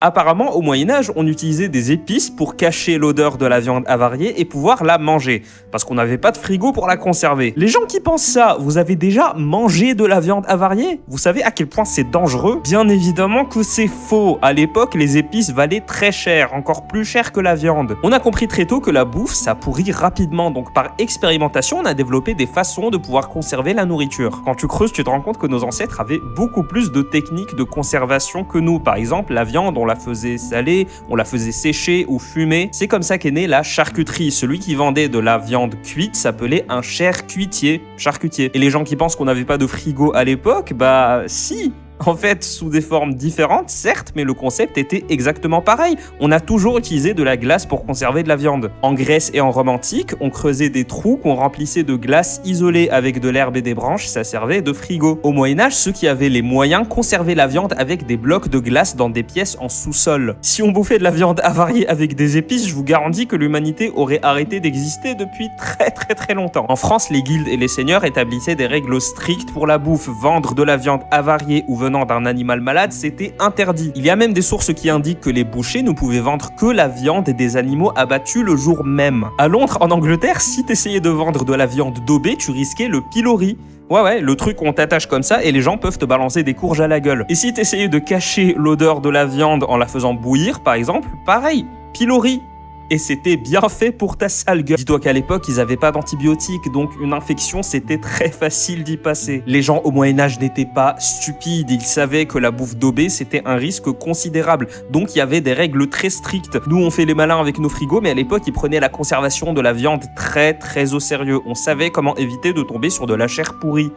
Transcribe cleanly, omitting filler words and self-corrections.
Apparemment, au Moyen-Âge, on utilisait des épices pour cacher l'odeur de la viande avariée et pouvoir la manger, parce qu'on n'avait pas de frigo pour la conserver. Les gens qui pensent ça, vous avez déjà mangé de la viande avariée? Vous savez à quel point c'est dangereux? Bien évidemment que c'est faux. À l'époque, les épices valaient très cher, encore plus cher que la viande. On a compris très tôt que la bouffe, ça pourrit rapidement, donc par expérimentation, on a développé des façons de pouvoir conserver la nourriture. Quand tu creuses, tu te rends compte que nos ancêtres avaient beaucoup plus de techniques de conservation que nous. Par exemple, la viande, on la faisait saler, on la faisait sécher ou fumer. C'est comme ça qu'est née la charcuterie. Celui qui vendait de la viande cuite s'appelait un charcutier. Et les gens qui pensent qu'on n'avait pas de frigo à l'époque, bah si. En fait, sous des formes différentes, certes, mais le concept était exactement pareil. On a toujours utilisé de la glace pour conserver de la viande. En Grèce et en Rome antique, on creusait des trous qu'on remplissait de glace isolée avec de l'herbe et des branches, ça servait de frigo. Au Moyen-Âge, ceux qui avaient les moyens conservaient la viande avec des blocs de glace dans des pièces en sous-sol. Si on bouffait de la viande avariée avec des épices, je vous garantis que l'humanité aurait arrêté d'exister depuis très longtemps. En France, les guildes et les seigneurs établissaient des règles strictes pour la bouffe. Vendre de la viande avariée ou venant d'un animal malade, c'était interdit. Il y a même des sources qui indiquent que les bouchers ne pouvaient vendre que la viande des animaux abattus le jour même. À Londres, en Angleterre, si t'essayais de vendre de la viande daubée, tu risquais le pilori. Ouais, le truc où on t'attache comme ça et les gens peuvent te balancer des courges à la gueule. Et si t'essayais de cacher l'odeur de la viande en la faisant bouillir, par exemple, pareil, pilori. Et c'était bien fait pour ta sale gueule. Dis-toi qu'à l'époque, ils avaient pas d'antibiotiques, donc une infection, c'était très facile d'y passer. Les gens au Moyen-Âge n'étaient pas stupides, ils savaient que la bouffe daubée, c'était un risque considérable. Donc il y avait des règles très strictes. Nous, on fait les malins avec nos frigos, mais à l'époque, ils prenaient la conservation de la viande très au sérieux. On savait comment éviter de tomber sur de la chair pourrie.